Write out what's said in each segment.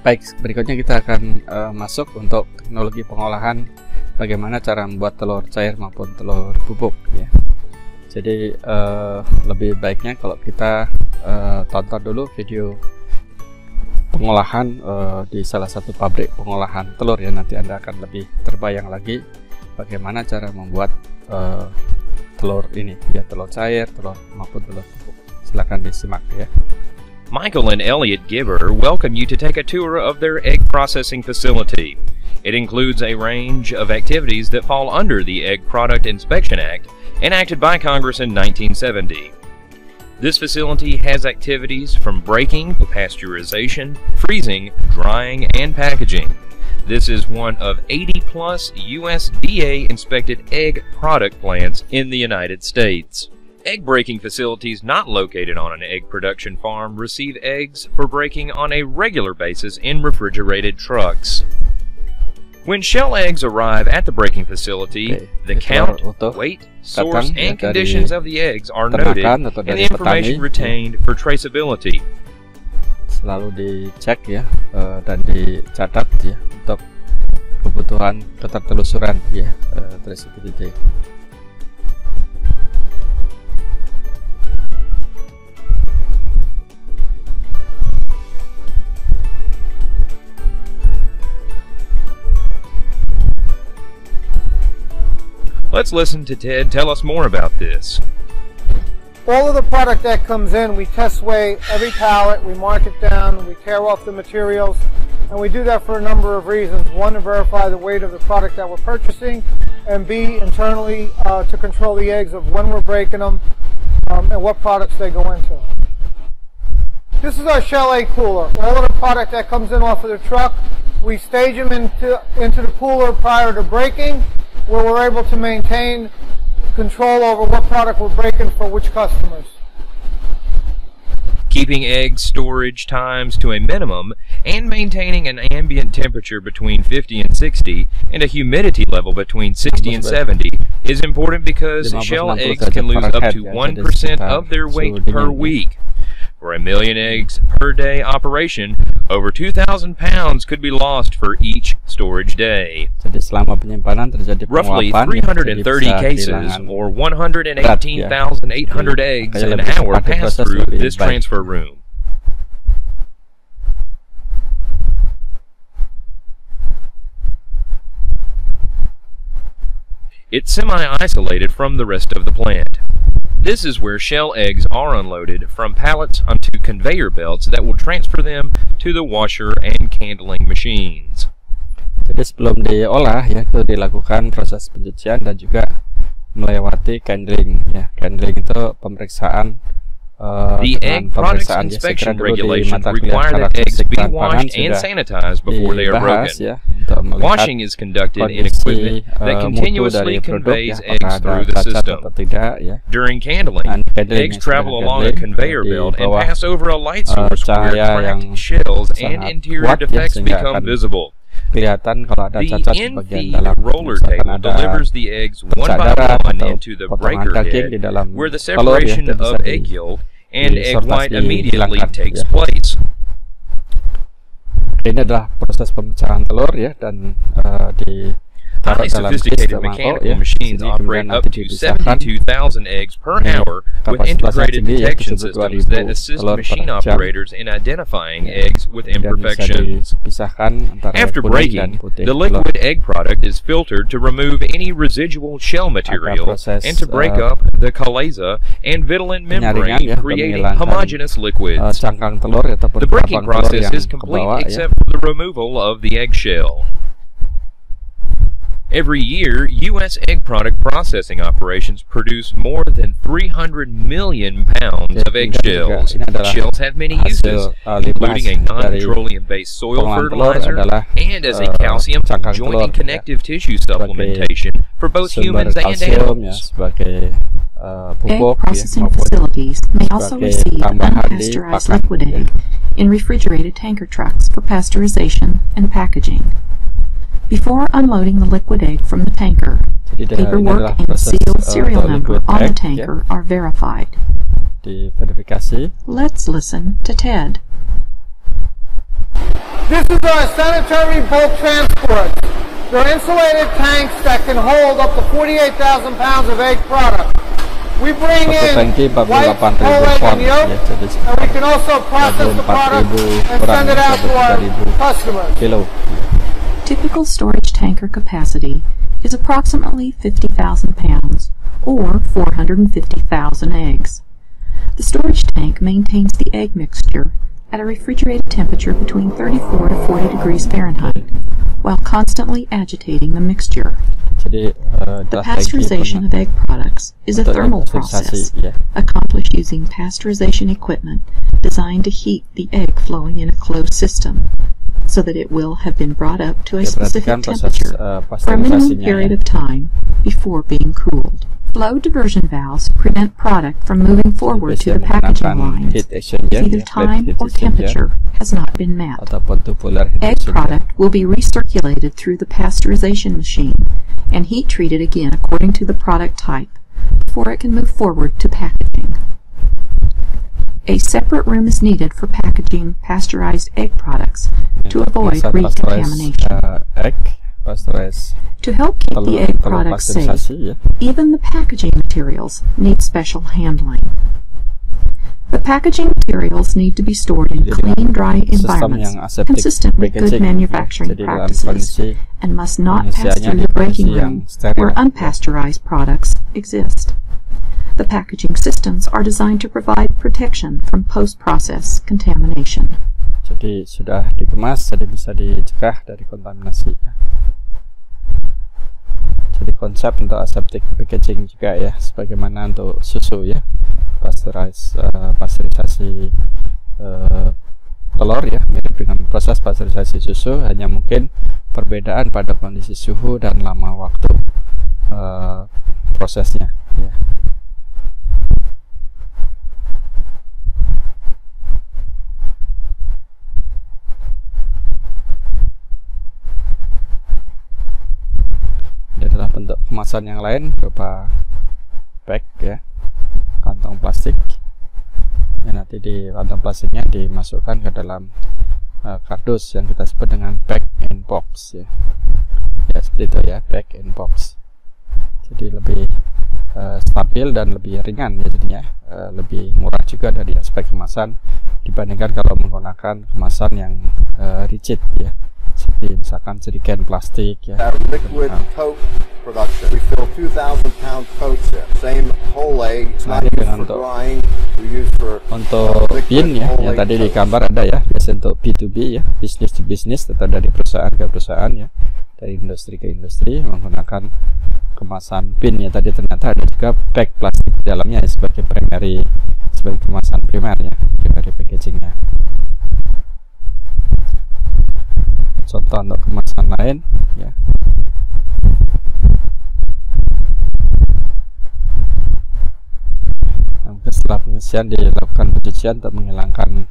Baik, berikutnya kita akan masuk untuk teknologi pengolahan, bagaimana cara membuat telur cair maupun telur bubuk ya. Jadi lebih baiknya kalau kita tonton dulu video pengolahan di salah satu pabrik pengolahan telur ya. Nanti Anda akan lebih terbayang lagi bagaimana cara membuat telur ini ya, telur cair, telur maupun telur bubuk. Silakan disimak ya. Michael and Elliot Gibber welcome you to take a tour of their egg processing facility. It includes a range of activities that fall under the Egg Product Inspection Act, enacted by Congress in 1970. This facility has activities from breaking to pasteurization, freezing, drying, and packaging. This is one of 80-plus USDA-inspected egg product plants in the United States. Egg breaking facilities not located on an egg production farm receive eggs for breaking on a regular basis in refrigerated trucks. When shell eggs arrive at the breaking facility, the count, weight, source, and conditions of the eggs are noted and the information retained for traceability. Selalu dicek ya dan dicatat ya untuk kebutuhan ketertelusuran ya, traceability. Let's listen to Ted tell us more about this. All of the product that comes in, we test weigh every pallet, we mark it down, we tear off the materials, and we do that for a number of reasons. One, to verify the weight of the product that we're purchasing, and B, internally to control the eggs of when we're breaking them and what products they go into. This is our shell egg cooler. All of the product that comes in off of the truck, we stage them into the cooler prior to breaking, where we're able to maintain control over what product we're breaking for which customers. Keeping egg storage times to a minimum and maintaining an ambient temperature between 50 and 60 and a humidity level between 60 and 70 is important because shell eggs can lose up to 1% of their weight per week. For a million eggs per day operation, over 2,000 pounds could be lost for each storage day. Roughly 330 cases, or 118,800 eggs an hour pass through this transfer room. It's semi-isolated from the rest of the plant. This is where shell eggs are unloaded from pallets onto conveyor belts that will transfer them to the washer and candling machines. Jadi sebelum diolah ya, itu dilakukan proses pencucian dan juga melewati candling ya. Candling itu pemeriksaan the Egg Products Inspection regulations require that eggs be washed and sanitized before they are broken. Ya, washing is conducted in equipment that continuously conveys eggs through the system. During candling, eggs travel along a conveyor belt and pass over a light source where cracked shells and interior defects become visible. The in-feed roller table delivers the eggs one by one into the breaker head, where the separation of egg yolk and egg white immediately takes place. Ini adalah proses pemecahan telur ya, dan Highly sophisticated mechanical machines operate up to 72,000 eggs per hour with integrated detection systems that assist machine operators in identifying eggs with imperfections. After breaking, the liquid egg product is filtered to remove any residual shell material and to break up the chalaza and vitelline membrane, creating homogeneous liquids. The breaking process is complete except for the removal of the eggshell. Every year, U.S. egg product processing operations produce more than 300 million pounds of eggshells. Shells have many uses, including a non-petroleum-based soil fertilizer and as a calcium joint and connective tissue supplementation for both humans and animals. Egg processing facilities may also receive unpasteurized liquid egg in refrigerated tanker trucks for pasteurization and packaging. Before unloading the liquid egg from the tanker, paperwork and sealed serial number on the tanker are verified. Let's listen to Ted. This is our sanitary bulk transport. They're insulated tanks that can hold up to 48,000 pounds of egg product. We bring in white, whole egg, and yolk, and we can also process the product and send it out to our customers. Typical storage tanker capacity is approximately 50,000 pounds, or 450,000 eggs. The storage tank maintains the egg mixture at a refrigerated temperature between 34 to 40 degrees Fahrenheit, while constantly agitating the mixture. The pasteurization of egg products is a thermal process accomplished using pasteurization equipment designed to heat the egg flowing in a closed system, so that it will have been brought up to a specific temperature for a minimum period of time before being cooled. Flow diversion valves prevent product from moving forward to the packaging lines if either time or temperature has not been met. Egg product will be recirculated through the pasteurization machine and heat treated again according to the product type before it can move forward to packaging. A separate room is needed for packaging pasteurized egg products to avoid recontamination. To help keep the egg products safe, even the packaging materials need special handling. The packaging materials need to be stored in clean, dry environments consistent with good manufacturing practices and must not pass through the breaking room where unpasteurized products exist. The packaging systems are designed to provide protection from post-process contamination. Jadi sudah dikemas, jadi bisa dicegah dari kontaminasi. Jadi konsep untuk aseptic packaging juga ya, sebagaimana untuk susu ya, pasteurisasi telur ya, mirip dengan proses pasteurisasi susu, hanya mungkin perbedaan pada kondisi suhu dan lama waktu prosesnya ya. Ini adalah bentuk kemasan yang lain berupa bag ya, kantong plastik ya, nanti di kantong plastiknya dimasukkan ke dalam kardus yang kita sebut dengan bag in box ya, ya seperti itu ya, bag in box. Jadi lebih stabil dan lebih ringan ya, jadinya lebih murah juga dari aspek kemasan dibandingkan kalau menggunakan kemasan yang rigid ya, seperti misalkan jerigen plastik ya. Liquid coat production. We fill 2,000 pound coats here. Same whole egg. It's not used for drying. We use for untuk bin ya, yang tadi di gambar ada ya, biasa untuk B2B ya, business to business, tetap dari perusahaan ke perusahaan ya, dari industri ke industri menggunakan kemasan bin ya. Tadi ternyata ada juga bag plastik di dalamnya ya, sebagai primary, sebagai kemasan primer ya, primary packagingnya. Contoh untuk kemasan lain ya. Nah, setelah pengisian dilakukan pencucian untuk menghilangkan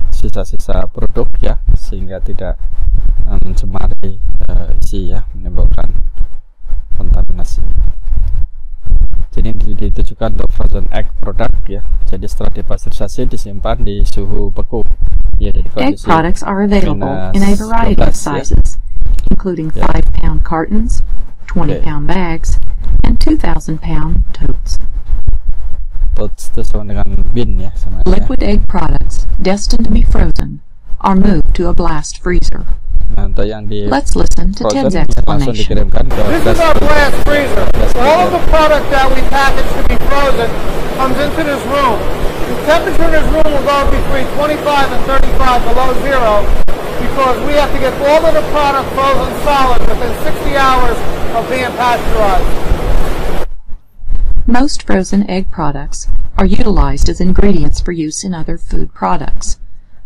sisa-sisa produk ya, sehingga tidak mencemari isi ya, menimbulkan kontaminasi. Jadi ini ditujukan untuk frozen egg product ya. Jadi setelah dipasteurisasi disimpan di suhu beku. Ya, egg products are available in a variety of sizes, including 5-pound cartons, 20-pound bags, and 2,000-pound totes. Totes itu sama dengan bin ya, sama liquid egg products destined to be frozen are moved to a blast freezer. Nah, untuk yang di let's listen to Ted's explanation. Dikirimkan ke this is our blast freezer. All of the product that we package to be frozen comes into this room. The temperature in this room will go between 25 and 35 below zero because we have to get all of the product frozen solid within 60 hours of being pasteurized. Most frozen egg products are utilized as ingredients for use in other food products.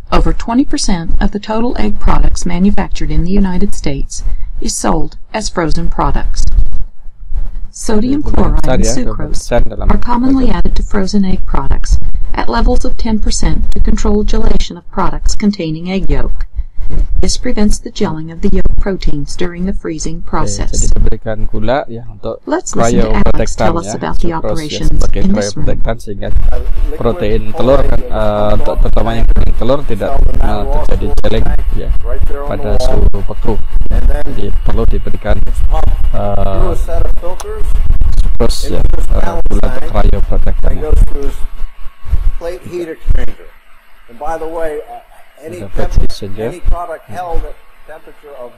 Over 20% of the total egg products manufactured in the United States is sold as frozen products. Sodium chloride and sucrose are commonly added to frozen egg products at levels of 10% to control gelation of products containing egg yolk This prevents the gelling of the yolk proteins during the freezing process. Jadi diberikan gula ya untuk Let's listen to Alex tell us about the operations in this room. Sehingga protein telur kan, terutama yang kuning telur tidak terjadi geleng ya pada suhu beku. Jadi perlu diberikan terus ya gula untuk cryoprotectant. Plate heat exchanger. And by the way, any product held at temperature of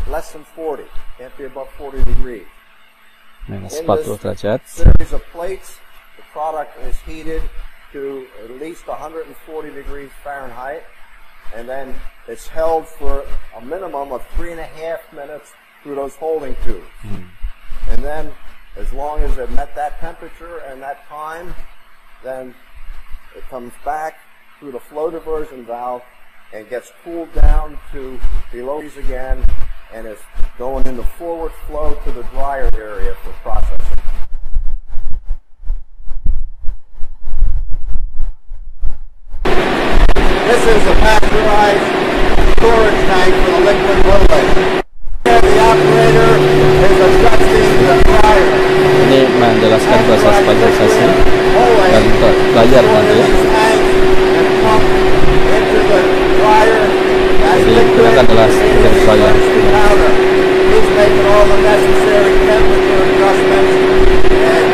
less than 40, can't be above 40 degrees. In this series of plates, the product is heated to at least 140 degrees Fahrenheit, and then it's held for a minimum of 3.5 minutes through those holding tubes. And then, as long as it met that temperature and that time, then it comes back through the flow diversion valve and gets cooled down to below these again, and is going into forward flow to the dryer area for processing. This is a pasteurized storage tank for the liquid Rolleig. The operator is adjusting the dryer. Ini menjelaskan proses pasteurisasi dan untuk layar nanti ya. Jadi gunakan adalah sebagai dryer. He's making all the necessary temperature adjustments and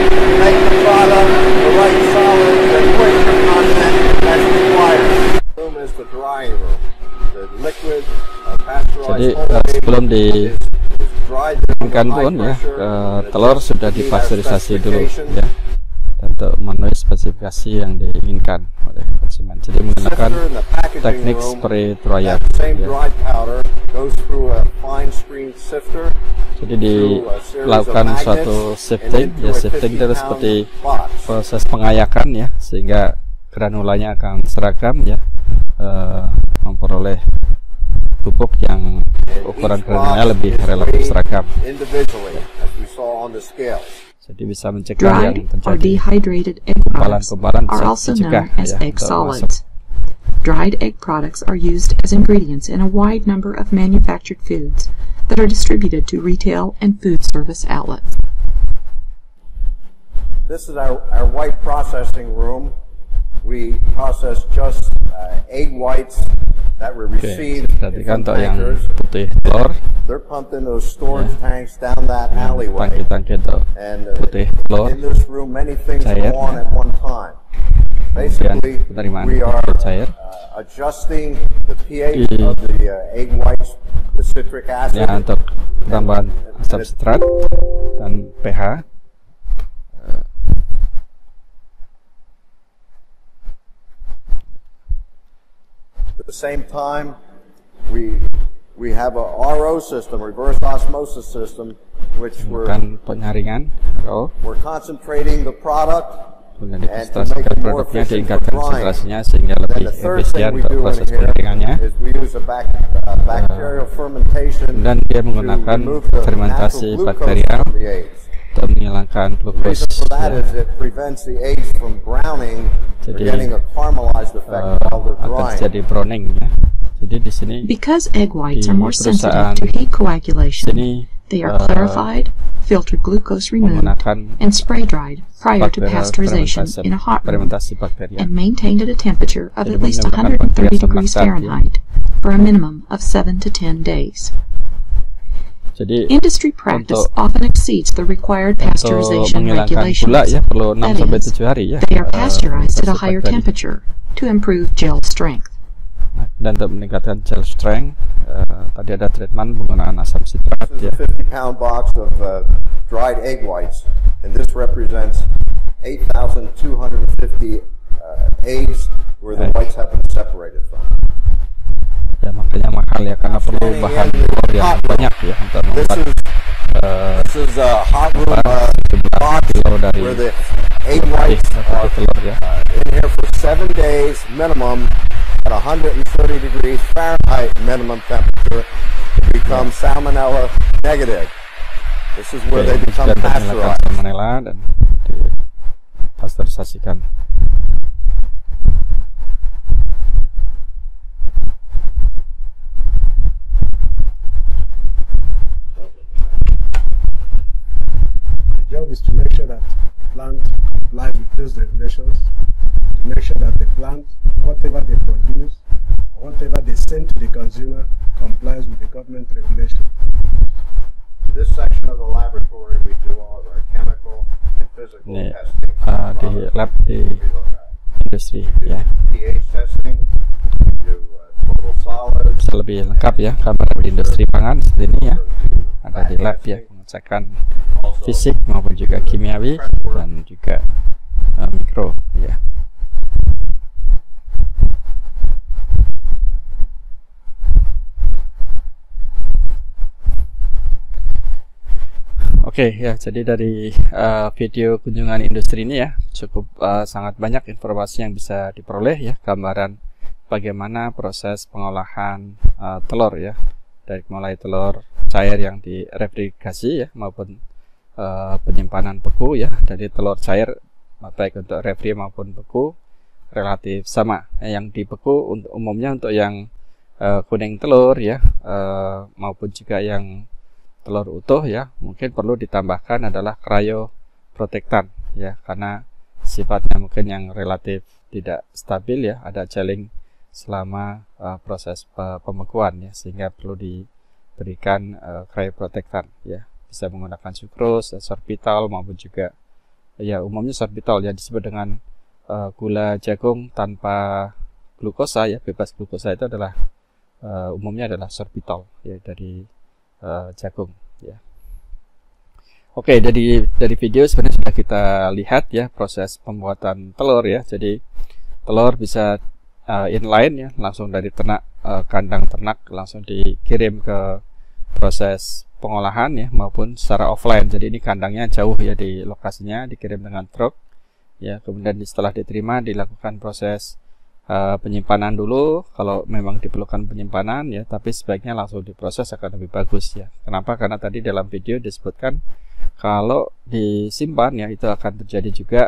make the product the right solids and moisture content that's required. Room is the drying room. The liquid Jadi pasteurized sebelum diinginkan pun ya telur sudah dipasteurisasi dulu ya untuk memenuhi spesifikasi yang diinginkan oleh konsumen. Jadi menggunakan teknik spray dryer ya. Jadi dilakukan suatu sifting ya, sifting itu seperti proses pengayakan ya, sehingga granulanya akan seragam ya, memperoleh pupuk yang ukuran granulanya lebih relatif seragam. Jadi bisa mencegah yang terjadi kumpalan-kumpalan are also known as egg solids. Dried egg products are used as ingredients in a wide number of manufactured foods that are distributed to retail and food service outlets. This is our white processing room. We process just egg whites that were received from tankers. They're pumped in those storage tanks down that alleyway. And in this room, many things go on at one time. Basically, we are adjusting the pH of the egg whites, the citric acid, ya, untuk tambahan asam sitrat dan pH. At the same time, we have a RO system, reverse osmosis system, which we're concentrating the product. Kemudian dikonsentrasikan produknya, ditingkatkan konsentrasinya sehingga lebih efisien untuk proses pengeringannya. Dan dia menggunakan fermentasi bakterial untuk menghilangkan glukos. Jadi akan terjadi browning ya. Jadi di sini because egg whites are more sensitive to heat coagulation, they are clarified, filtered glucose removed, and spray dried prior to pasteurization in a hot room and maintained at a temperature of at least 130 degrees Fahrenheit for a minimum of 7 to 10 days. Industry practice often exceeds the required pasteurization regulations. That is, they are pasteurized at a higher temperature to improve gel strength. Dan untuk meningkatkan gel strength, tadi ada treatment penggunaan asam sitrat. This is a 50-pound box of dried egg whites, and this represents 8,250 eggs where the whites have been separated from. Ya, makanya mahal ya, karena perlu bahan telur yang banyak ya untuk membuat this is a hot room box where the egg whites are in here for 7 days minimum at 130 degrees Fahrenheit minimum temperature to become salmonella negative. This is where they become pasteurized. Salmonella dan dipasteurisasikan. job is to make sure that plant complies with those regulations, to make sure that the plant, whatever they produce, or whatever they send to the consumer, complies with the government regulation. In this section of the laboratory, we do all of our chemical and physical testing. Di lab di industri, ya. pH testing, we do total solids. Bisa lebih lengkap ya, kamar di industri pangan seperti ini ya. Ada di lab ya, pengecekan fisik maupun juga kimiawi dan juga mikro ya. Oke ya, jadi dari video kunjungan industri ini ya cukup sangat banyak informasi yang bisa diperoleh ya, gambaran bagaimana proses pengolahan telur ya, dari mulai telur cair yang direfrigerasi ya maupun penyimpanan beku ya. Dari telur cair baik untuk refri maupun beku relatif sama. Yang dibeku umumnya untuk yang kuning telur ya, maupun juga yang telur utuh ya, mungkin perlu ditambahkan adalah cryoprotectant ya, karena sifatnya mungkin yang relatif tidak stabil ya, ada gelling selama proses pembekuan ya, sehingga perlu diberikan cryoprotectant ya. Bisa menggunakan sucrose, sorbitol maupun juga ya umumnya sorbitol ya, disebut dengan gula jagung tanpa glukosa ya, bebas glukosa, itu adalah umumnya adalah sorbitol ya, dari jagung ya. Oke, dari video sebenarnya sudah kita lihat ya proses pembuatan telur ya. Jadi telur bisa inline ya, langsung dari ternak, kandang ternak langsung dikirim ke proses pengolahan ya, maupun secara offline. Jadi ini kandangnya jauh ya di lokasinya, dikirim dengan truk ya, kemudian setelah diterima dilakukan proses penyimpanan dulu kalau memang diperlukan penyimpanan ya, tapi sebaiknya langsung diproses akan lebih bagus ya. Kenapa? Karena tadi dalam video disebutkan kalau disimpan ya itu akan terjadi juga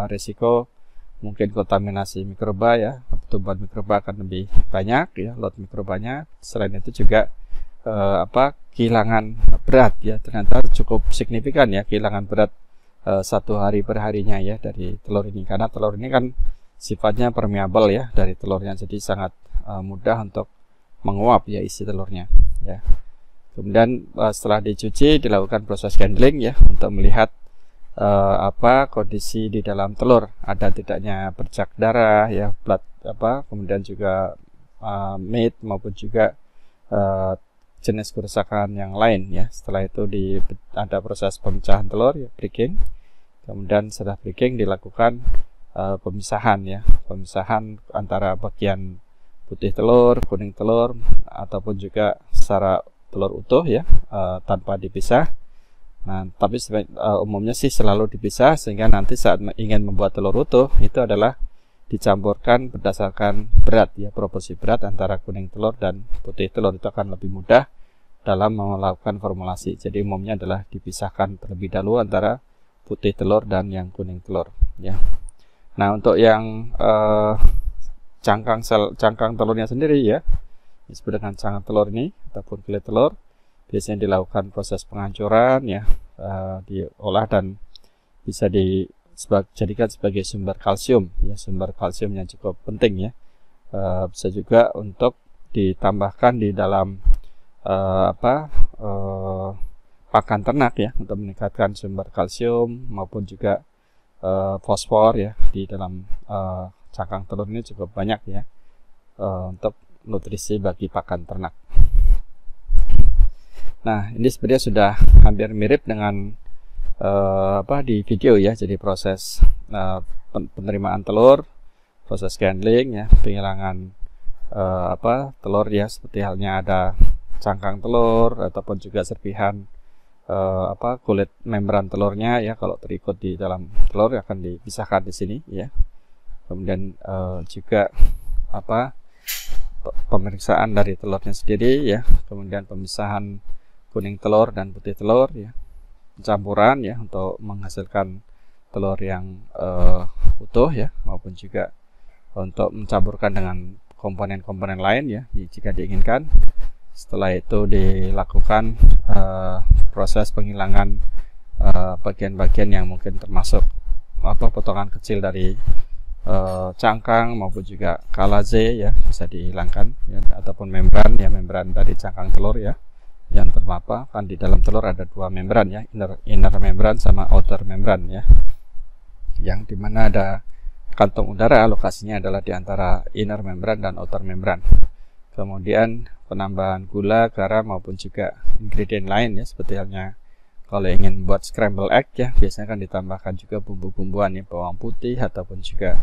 risiko mungkin kontaminasi mikroba ya, pertumbuhan mikroba akan lebih banyak ya, load mikrobanya. Selain itu juga kehilangan berat ya, ternyata cukup signifikan ya kehilangan berat 1 hari per harinya ya dari telur ini, karena telur ini kan sifatnya permeable ya dari telurnya, jadi sangat mudah untuk menguap ya isi telurnya ya. Kemudian setelah dicuci dilakukan proses handling ya, untuk melihat kondisi di dalam telur, ada tidaknya bercak darah ya, blood kemudian juga meat maupun juga jenis kerusakan yang lain ya. Setelah itu ada proses pemecahan telur ya, breaking. Kemudian setelah breaking dilakukan pemisahan ya, pemisahan antara bagian putih telur, kuning telur, ataupun juga secara telur utuh ya, tanpa dipisah. Nah, tapi umumnya sih selalu dipisah, sehingga nanti saat ingin membuat telur utuh itu adalah dicampurkan berdasarkan berat ya, proporsi berat antara kuning telur dan putih telur, itu akan lebih mudah dalam melakukan formulasi. Jadi umumnya adalah dipisahkan terlebih dahulu antara putih telur dan yang kuning telur ya. Nah, untuk yang cangkang telurnya sendiri ya, disebut dengan cangkang telur ini ataupun kulit telur, biasanya dilakukan proses penghancuran ya, diolah dan bisa dijadikan sebagai sumber kalsium ya, sumber kalsium yang cukup penting ya. Bisa juga untuk ditambahkan di dalam pakan ternak ya, untuk meningkatkan sumber kalsium maupun juga fosfor ya di dalam cangkang telur ini cukup banyak ya, untuk nutrisi bagi pakan ternak. Nah, ini sebenarnya sudah hampir mirip dengan di video ya. Jadi proses penerimaan telur, proses handling ya, penghilangan telur ya, seperti halnya ada cangkang telur ataupun juga serpihan kulit membran telurnya ya, kalau terikut di dalam telur akan dipisahkan di sini ya. Kemudian juga pemeriksaan dari telurnya sendiri ya, kemudian pemisahan kuning telur dan putih telur ya, campuran ya untuk menghasilkan telur yang utuh ya, maupun juga untuk mencampurkan dengan komponen-komponen lain ya jika diinginkan. Setelah itu dilakukan proses penghilangan bagian-bagian yang mungkin termasuk potongan kecil dari cangkang maupun juga kalaze ya, bisa dihilangkan ya, ataupun membran ya, membran dari cangkang telur ya yang terpapar. Kan di dalam telur ada dua membran ya, inner membran sama outer membran ya, yang dimana ada kantong udara, lokasinya adalah di antara inner membran dan outer membran. Kemudian penambahan gula, garam maupun juga ingredient lain ya, seperti halnya kalau ingin buat scramble egg ya, biasanya kan ditambahkan juga bumbu-bumbuan ya, bawang putih ataupun juga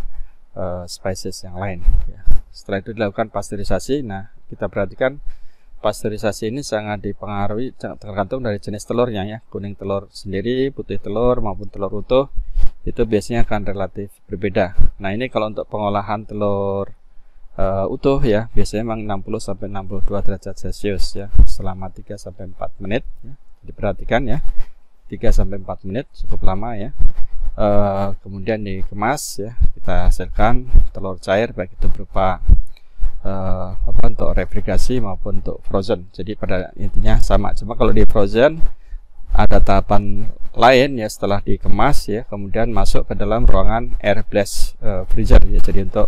spices yang lain ya. Setelah itu dilakukan pasteurisasi. Nah, kita perhatikan pasteurisasi ini sangat dipengaruhi, tergantung dari jenis telurnya ya. Kuning telur sendiri, putih telur maupun telur utuh itu biasanya akan relatif berbeda. Nah, ini kalau untuk pengolahan telur utuh ya, biasanya memang 60-62 derajat Celcius ya, selama 3-4 menit ya. Diperhatikan ya, 3-4 menit cukup lama ya. Kemudian dikemas ya, kita hasilkan telur cair, baik itu berupa untuk refrigerasi maupun untuk frozen. Jadi pada intinya sama, cuma kalau di frozen ada tahapan lain ya, setelah dikemas ya, kemudian masuk ke dalam ruangan air blast freezer ya, jadi untuk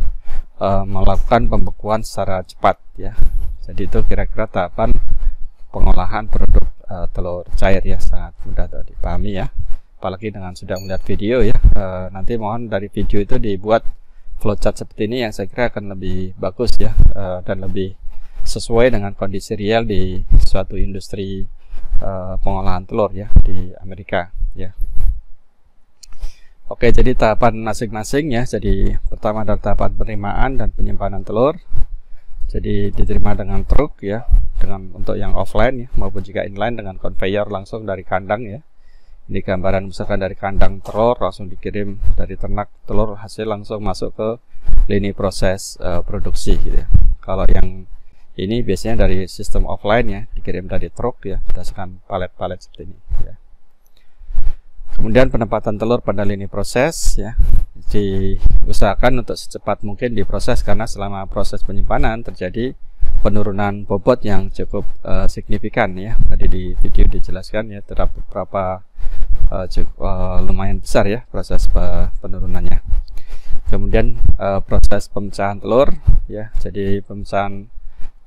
melakukan pembekuan secara cepat ya. Jadi itu kira-kira tahapan pengolahan produk telur cair ya, sangat mudah untuk dipahami ya, apalagi dengan sudah melihat video ya. Nanti mohon dari video itu dibuat flowchart seperti ini yang saya kira akan lebih bagus ya, dan lebih sesuai dengan kondisi real di suatu industri pengolahan telur ya di Amerika ya. Oke, jadi tahapan masing-masing ya. Jadi pertama adalah tahapan penerimaan dan penyimpanan telur. Jadi diterima dengan truk ya, dengan untuk yang offline ya, maupun juga inline dengan conveyor langsung dari kandang ya. Ini gambaran misalkan dari kandang telur langsung dikirim dari ternak telur, hasil langsung masuk ke lini proses produksi gitu ya. Kalau yang ini biasanya dari sistem offline ya, dikirim dari truk ya, berdasarkan palet-palet seperti ini ya. Kemudian penempatan telur pada lini proses ya, diusahakan untuk secepat mungkin diproses, karena selama proses penyimpanan terjadi penurunan bobot yang cukup signifikan ya. Tadi di video dijelaskan ya, terdapat beberapa lumayan besar ya proses penurunannya. Kemudian proses pemecahan telur ya, jadi pemecahan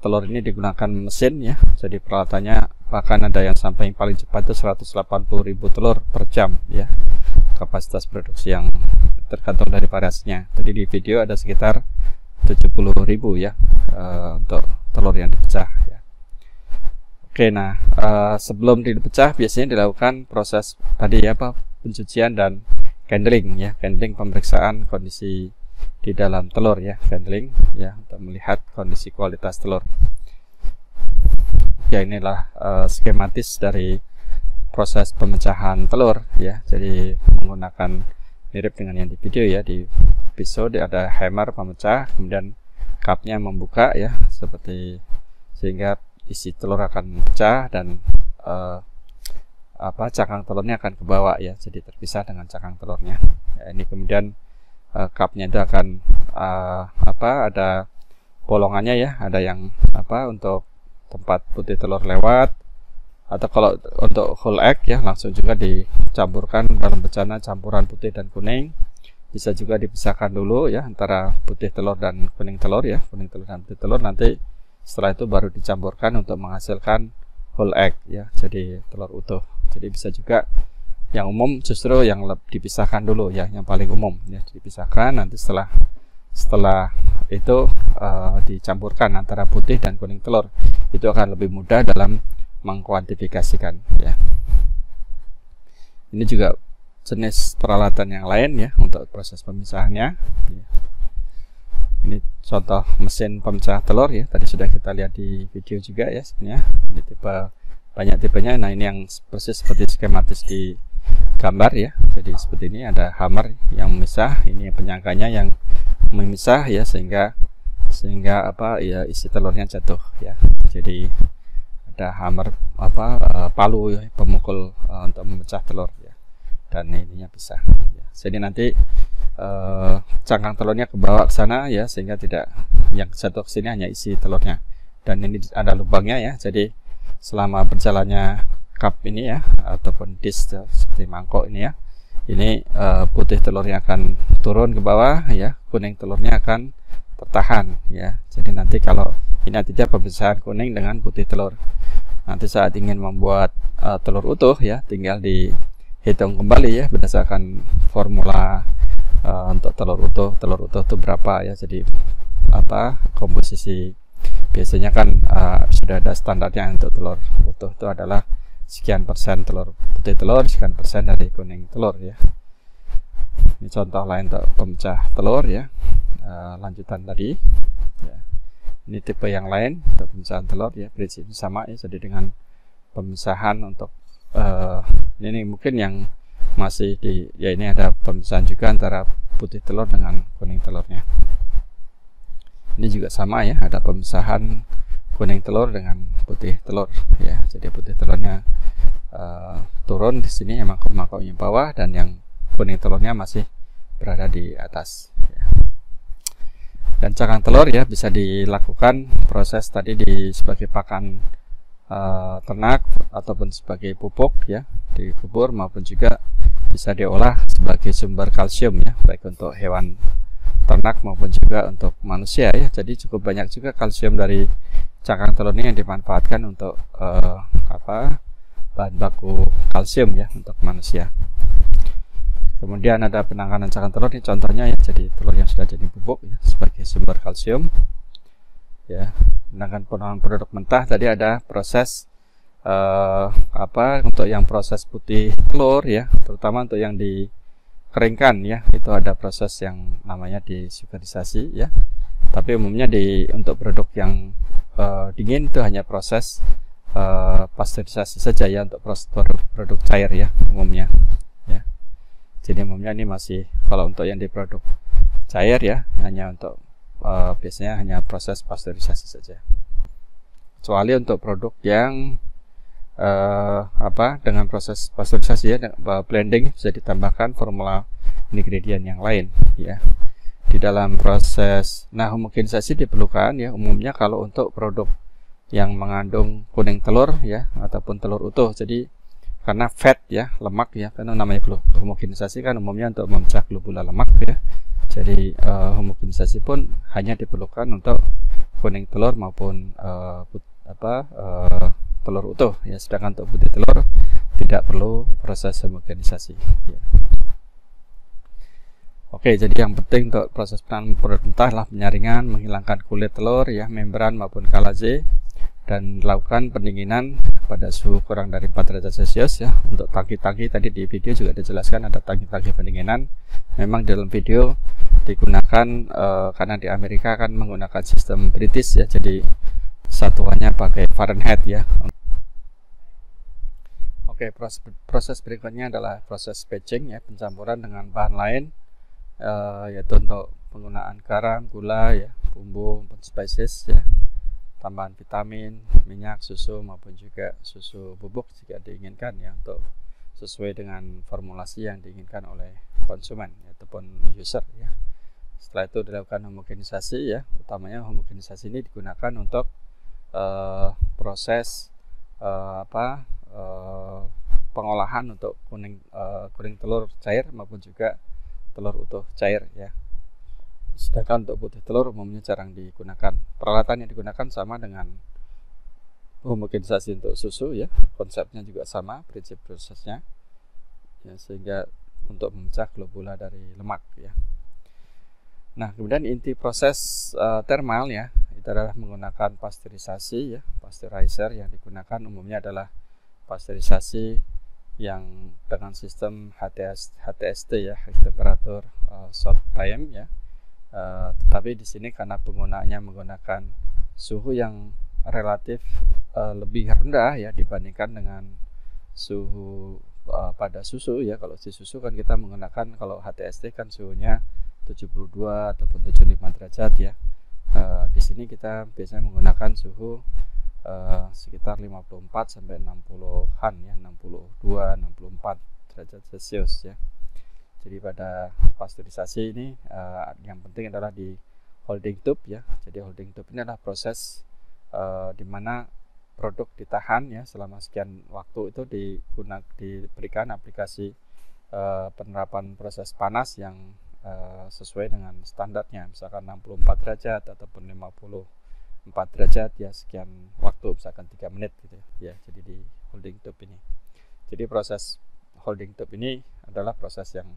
telur ini digunakan mesin ya, jadi peralatannya bahkan ada yang sampai yang paling cepat itu 180.000 telur per jam ya, kapasitas produksi yang tergantung dari variasinya. Tadi di video ada sekitar 70.000 ya untuk telur yang dipecah ya. Oke, nah sebelum dipecah biasanya dilakukan proses tadi ya, pencucian dan handling ya, handling, pemeriksaan kondisi di dalam telur ya, handling ya, untuk melihat kondisi kualitas telur. Ya, inilah skematis dari proses pemecahan telur ya. Jadi menggunakan mirip dengan yang di video ya. Di episode ada hammer pemecah, kemudian cupnya membuka ya, seperti sehingga isi telur akan pecah dan cangkang telurnya akan ke bawah ya, jadi terpisah dengan cangkang telurnya ya. Ini kemudian cupnya itu akan ada bolongannya ya, ada yang untuk tempat putih telur lewat, atau kalau untuk whole egg ya langsung juga dicampurkan dalam bejana campuran putih dan kuning. Bisa juga dipisahkan dulu ya antara putih telur dan kuning telur ya, kuning telur dan putih telur, nanti setelah itu baru dicampurkan untuk menghasilkan whole egg ya, jadi telur utuh. Jadi bisa juga yang umum justru yang dipisahkan dulu ya, yang paling umum ya dipisahkan, nanti setelah itu dicampurkan antara putih dan kuning telur. Itu akan lebih mudah dalam mengkuantifikasikan ya. Ini juga jenis peralatan yang lain ya untuk proses pemisahannya ya. Ini contoh mesin pemecah telur ya, tadi sudah kita lihat di video juga ya sebenarnya. Ini banyak tipenya. Nah, ini yang persis seperti skematis di gambar ya. Jadi seperti ini, ada hammer yang memisah, ini penyangkanya yang memisah ya, sehingga isi telurnya jatuh ya. Jadi ada hammer palu ya, pemukul untuk memecah telur ya, dan ininya pisah ya. Jadi nanti cangkang telurnya kebawa ke sana ya, sehingga tidak yang jatuh ke sini hanya isi telurnya, dan ini ada lubangnya ya. Jadi selama berjalannya cup ini ya, ataupun dish seperti seperti mangkok ini ya. Ini putih telurnya akan turun ke bawah ya, kuning telurnya akan tertahan ya. Jadi nanti kalau ini artinya pemisahan kuning dengan putih telur. Nanti saat ingin membuat telur utuh ya, tinggal dihitung kembali ya berdasarkan formula untuk telur utuh itu berapa ya. Jadi komposisi biasanya kan sudah ada standarnya untuk telur utuh itu adalah sekian persen telur putih telur, sekian persen dari kuning telur ya. Ini contoh lain untuk pemecah telur ya, lanjutan tadi ya. Ini tipe yang lain untuk pemisahan telur ya, prinsipnya sama ya. Jadi dengan pemisahan untuk ini mungkin yang masih ya ini ada pemisahan juga antara putih telur dengan kuning telurnya. Ini juga sama ya, ada pemisahan kuning telur dengan putih telur ya. Jadi putih telurnya turun di sini, yang mangkoknya bawah, dan yang kuning telurnya masih berada di atas ya. Dan cangkang telur ya bisa dilakukan proses tadi sebagai pakan ternak ataupun sebagai pupuk ya, dikubur, maupun juga bisa diolah sebagai sumber kalsium ya, baik untuk hewan ternak maupun juga untuk manusia ya. Jadi cukup banyak juga kalsium dari cangkang telur ini yang dimanfaatkan untuk bahan baku kalsium ya untuk manusia. Kemudian ada penanganan cangkang telur, ini contohnya ya, jadi telur yang sudah jadi bubuk ya, sebagai sumber kalsium ya. Sedangkan penanganan produk mentah tadi ada proses untuk yang proses putih telur ya, terutama untuk yang dikeringkan ya, itu ada proses yang namanya disugarisasi ya. Tapi umumnya untuk produk yang dingin itu hanya proses pasteurisasi saja ya, untuk produk cair ya umumnya ya. Jadi umumnya ini masih, kalau untuk yang di produk cair ya, hanya untuk biasanya hanya proses pasteurisasi saja. Kecuali untuk produk yang dengan proses pasteurisasi ya, blending, bisa ditambahkan formula ingredient yang lain ya di dalam proses. Nah, homogenisasi diperlukan ya umumnya kalau untuk produk yang mengandung kuning telur ya, ataupun telur utuh. Jadi karena fat ya, lemak ya, karena namanya homogenisasi kan umumnya untuk memecah globula lemak ya. Jadi homogenisasi pun hanya diperlukan untuk kuning telur maupun telur utuh ya, sedangkan untuk putih telur tidak perlu proses homogenisasi ya. Oke, jadi yang penting untuk proses penanganan produk mentah adalah penyaringan, menghilangkan kulit telur ya, membran maupun kalaze, dan lakukan pendinginan pada suhu kurang dari 4 derajat Celcius ya. Untuk tangki-tangki tadi di video juga dijelaskan ada tangki-tangki pendinginan. Memang dalam video digunakan karena di Amerika kan menggunakan sistem British ya, jadi satuannya pakai Fahrenheit ya. Oke, proses berikutnya adalah proses batching ya, pencampuran dengan bahan lain, yaitu untuk penggunaan garam, gula ya, bumbu, spices ya, tambahan vitamin, minyak, susu maupun juga susu bubuk jika diinginkan ya, untuk sesuai dengan formulasi yang diinginkan oleh konsumen ataupun user ya. Setelah itu dilakukan homogenisasi ya, utamanya homogenisasi ini digunakan untuk proses pengolahan untuk kuning telur cair maupun juga telur utuh cair ya. Sedangkan untuk putih telur umumnya jarang digunakan. Peralatan yang digunakan sama dengan homogenisasi untuk susu ya, konsepnya juga sama, prinsip prosesnya ya, sehingga untuk memecah globula dari lemak ya. Nah, kemudian inti proses thermal ya, itu adalah menggunakan pasteurisasi ya, pasteurizer yang digunakan umumnya adalah pasteurisasi yang dengan sistem HTST ya, high temperature short time ya. Tetapi di sini karena penggunaannya menggunakan suhu yang relatif lebih rendah ya dibandingkan dengan suhu pada susu ya. Kalau di susu kan kita menggunakan, kalau HTST kan suhunya 72 ataupun 75 derajat ya. Di sini kita biasanya menggunakan suhu sekitar 54 sampai 60-an ya, 62 64 derajat Celcius ya. Jadi pada pasteurisasi ini yang penting adalah di holding tube ya. Jadi holding tube ini adalah proses di mana produk ditahan ya selama sekian waktu, itu diberikan aplikasi penerapan proses panas yang sesuai dengan standarnya, misalkan 64 derajat ataupun 54 derajat ya, sekian waktu, misalkan 3 menit gitu ya. Jadi di holding tube ini. Jadi proses holding tube ini adalah proses yang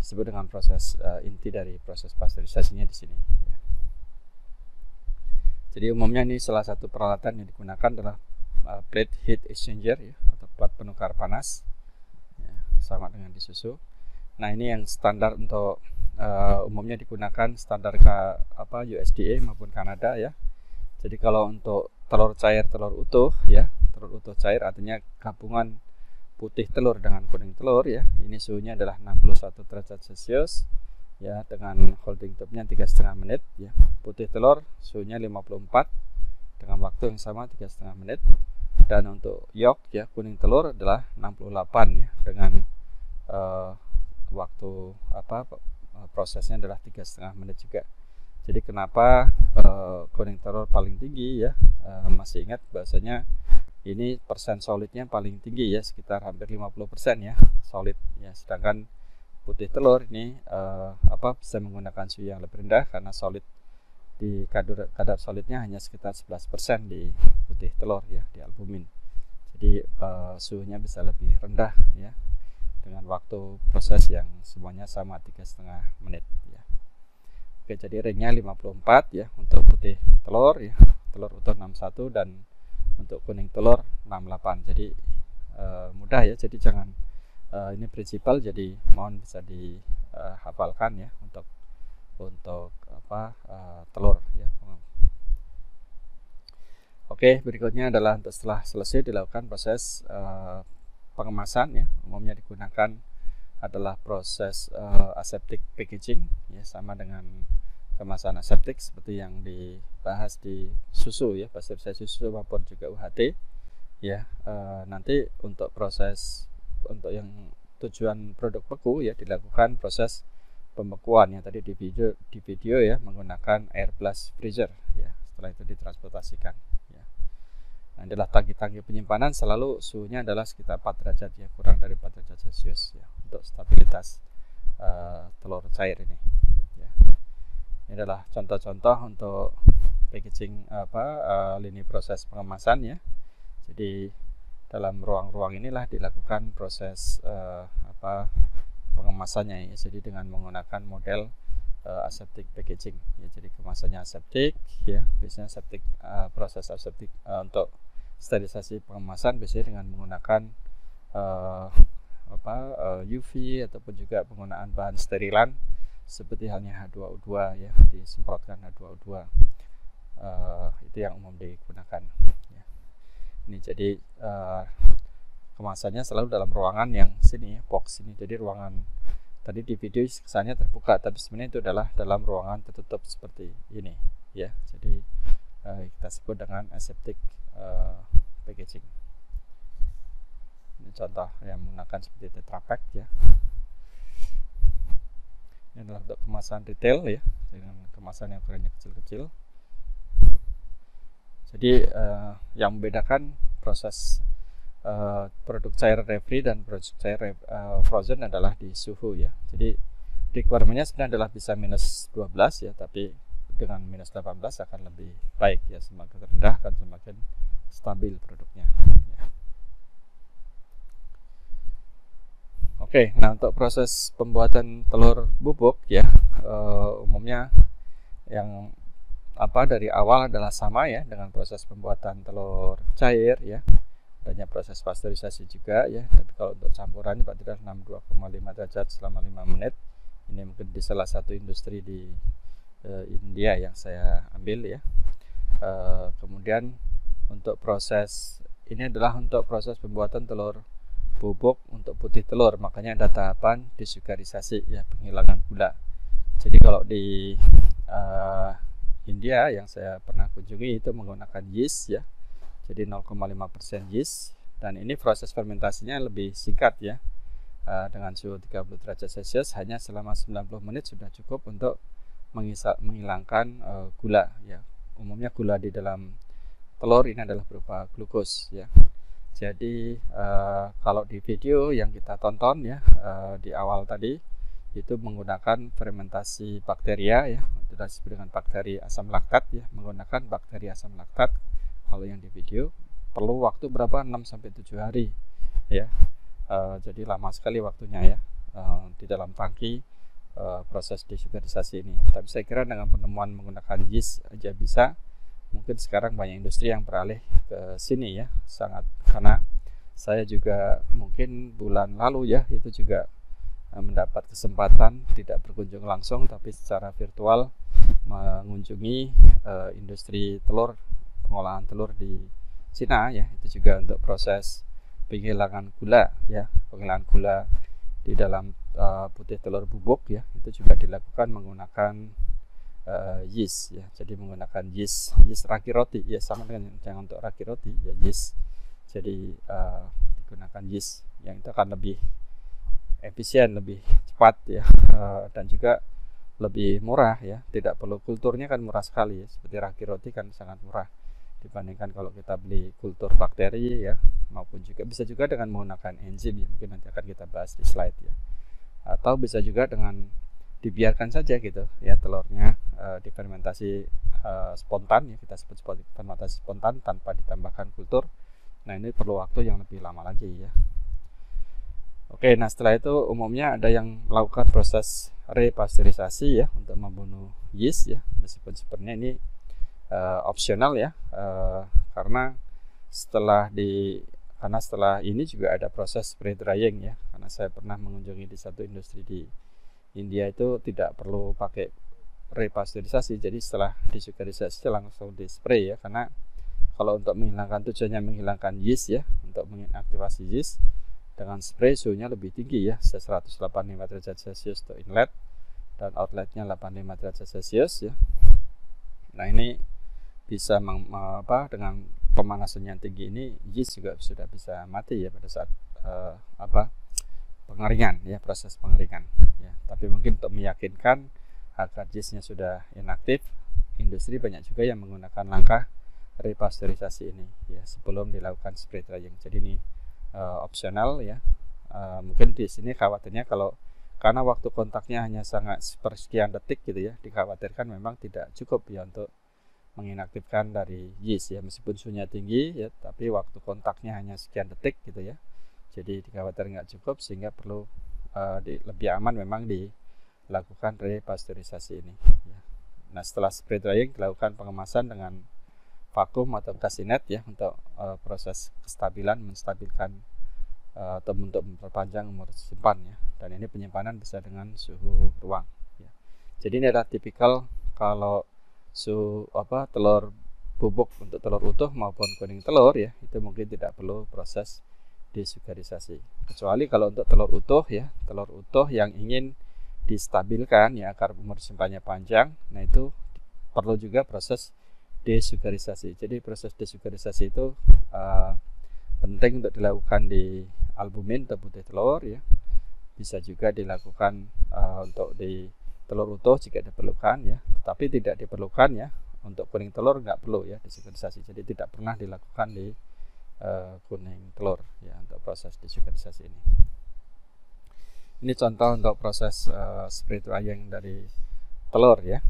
disebut dengan proses inti dari proses pasteurisasinya di sini ya. Jadi umumnya ini salah satu peralatan yang digunakan adalah plate heat exchanger ya, atau plat penukar panas ya, sama dengan di susu. Nah, ini yang standar untuk umumnya digunakan standar USDA maupun Kanada ya. Jadi kalau untuk telur cair, telur utuh ya, telur utuh cair artinya gabungan putih telur dengan kuning telur ya, ini suhunya adalah 61 derajat Celcius ya, dengan holding tube-nya 3,5 menit ya. Putih telur suhunya 54 dengan waktu yang sama 3,5 menit. Dan untuk yolk ya, kuning telur adalah 68 ya, dengan waktu prosesnya adalah 3,5 menit juga. Jadi kenapa kuning telur paling tinggi ya, masih ingat bahasanya ini persen solidnya paling tinggi ya, sekitar hampir 50% ya solid ya, sedangkan putih telur ini bisa menggunakan suhu yang lebih rendah karena solid di kadar solidnya hanya sekitar 11% di putih telur ya, di albumin. Jadi suhunya bisa lebih rendah ya, dengan waktu proses yang semuanya sama 3,5 menit ya. Oke, jadi ringnya 54 ya untuk putih telur ya, telur utuh 61, dan untuk kuning telur 68. Jadi mudah ya, jadi jangan ini prinsipal, jadi mohon bisa dihafalkan ya untuk telur ya. Oke, berikutnya adalah untuk setelah selesai dilakukan proses pengemasan ya, umumnya digunakan adalah proses aseptic packaging ya, sama dengan kemasan aseptik seperti yang dibahas di susu ya, pasteurisasi susu maupun juga UHT ya. Nanti untuk proses untuk yang tujuan produk beku ya, dilakukan proses pembekuan yang tadi di video ya, menggunakan air blast freezer ya, setelah itu ditransportasikan ya. Nah, adalah tangki-tangki penyimpanan selalu suhunya adalah sekitar 4 derajat ya, kurang dari 4 derajat Celcius ya, untuk stabilitas telur cair ini ya. Ini adalah contoh-contoh untuk packaging lini proses pengemasan ya. Jadi dalam ruang-ruang inilah dilakukan proses pengemasannya ya. Jadi dengan menggunakan model aseptic packaging ya. Jadi kemasannya aseptik ya. Biasanya aseptik proses aseptik untuk sterilisasi pengemasan biasanya dengan menggunakan UV ataupun juga penggunaan bahan sterilan seperti halnya H2O2 ya, disemprotkan H2O2 itu yang umum digunakan ya. Ini jadi kemasannya selalu dalam ruangan yang sini ya, box ini. Jadi ruangan tadi di video kesannya terbuka, tapi sebenarnya itu adalah dalam ruangan tertutup seperti ini ya. Jadi kita sebut dengan aseptic packaging. Ini contoh yang menggunakan seperti Tetra Pak ya. Ini adalah untuk kemasan retail ya, dengan kemasan yang ukurannya kecil-kecil. Jadi yang membedakan proses produk cair refri dan produk cair frozen adalah di suhu ya. Jadi requirement-nya sebenarnya adalah bisa minus 12 ya, tapi dengan minus 18 akan lebih baik ya, semakin rendah akan semakin stabil produknya ya. Oke, nah untuk proses pembuatan telur bubuk ya, umumnya yang dari awal adalah sama ya dengan proses pembuatan telur cair ya. Adanya proses pasteurisasi juga ya, tapi kalau untuk campurannya berarti adalah 62,5 derajat selama 5 menit. Ini mungkin di salah satu industri di India yang saya ambil ya. Kemudian untuk proses ini adalah untuk proses pembuatan telur bubuk untuk putih telur, makanya ada tahapan desugarisasi ya, penghilangan gula. Jadi kalau di India yang saya pernah kunjungi itu menggunakan yeast ya, jadi 0,5% yeast, dan ini proses fermentasinya lebih singkat ya, dengan suhu 30 derajat Celcius hanya selama 90 menit sudah cukup untuk menghilangkan gula ya. Umumnya gula di dalam telur ini adalah berupa glukos ya. Jadi kalau di video yang kita tonton ya di awal tadi itu menggunakan fermentasi bakteria ya, disebut dengan bakteri asam laktat ya, menggunakan bakteri asam laktat. Kalau yang di video perlu waktu berapa? 6-7 hari ya. Jadi lama sekali waktunya ya di dalam tangki proses desugarisasi ini. Tapi saya kira dengan penemuan menggunakan yeast aja bisa. Mungkin sekarang banyak industri yang beralih ke sini ya, sangat, karena saya juga mungkin bulan lalu ya itu juga mendapat kesempatan tidak berkunjung langsung tapi secara virtual mengunjungi industri telur, pengolahan telur di Cina ya. Itu juga untuk proses penghilangan gula ya, penghilangan gula di dalam putih telur bubuk ya, itu juga dilakukan menggunakan yeast ya. Jadi menggunakan yeast ragi roti ya, sama dengan yang untuk ragi roti ya, yeast. Jadi digunakan yeast yang itu akan lebih efisien, lebih cepat ya, dan juga lebih murah ya. Tidak perlu, kulturnya kan murah sekali ya, seperti ragi roti kan sangat murah dibandingkan kalau kita beli kultur bakteri ya, maupun juga bisa juga dengan menggunakan enzim ya, mungkin nanti akan kita bahas di slide ya. Atau bisa juga dengan dibiarkan saja gitu ya, telurnya difermentasi spontan ya, kita sebut fermentasi spontan tanpa ditambahkan kultur. Nah ini perlu waktu yang lebih lama lagi ya. Oke, nah setelah itu umumnya ada yang melakukan proses repasteurisasi ya untuk membunuh yeast ya, meskipun sebenarnya ini opsional ya, karena setelah ini juga ada proses spray drying ya, karena saya pernah mengunjungi di satu industri di India itu tidak perlu pakai repasteurisasi, jadi setelah desugarisasi langsung di spray ya, karena kalau untuk menghilangkan, tujuannya menghilangkan yeast ya, untuk mengaktifasi yeast dengan spray suhunya lebih tinggi ya, 185 derajat Celcius untuk inlet dan outletnya 85 derajat Celcius ya. Nah ini bisa dengan pemanasan yang tinggi ini yeast juga sudah bisa mati ya pada saat pengeringan ya, proses pengeringan ya. Tapi mungkin untuk meyakinkan agar yeastnya sudah inaktif, industri banyak juga yang menggunakan langkah repasteurisasi ini ya sebelum dilakukan spray drying. Jadi ini opsional ya. Mungkin di sini khawatirnya karena waktu kontaknya hanya sangat sepersekian detik gitu ya, dikhawatirkan memang tidak cukup ya untuk menginaktifkan dari yeast ya, meskipun suhunya tinggi ya, tapi waktu kontaknya hanya sekian detik gitu ya. Jadi dikhawatirkan nggak cukup, sehingga perlu lebih aman memang dilakukan repasteurisasi ini ya. Nah setelah spray drying dilakukan pengemasan dengan vakum atau kasinet ya, untuk proses kestabilan, menstabilkan atau untuk memperpanjang umur simpan ya. Dan ini penyimpanan bisa dengan suhu ruang ya. Jadi ini adalah tipikal kalau telur bubuk untuk telur utuh maupun kuning telur ya, itu mungkin tidak perlu proses desugarisasi, kecuali kalau untuk telur utuh ya, telur utuh yang ingin distabilkan ya agar umur simpannya panjang, nah itu perlu juga proses desugarisasi. Jadi proses desugarisasi itu penting untuk dilakukan di albumin atau putih telur ya, bisa juga dilakukan untuk di telur utuh jika diperlukan ya, tapi tidak diperlukan ya untuk kuning telur, nggak perlu ya desugarisasi. Jadi tidak pernah dilakukan di kuning telur ya untuk proses desugarisasi ini. Ini contoh untuk proses spray drying dari telur ya.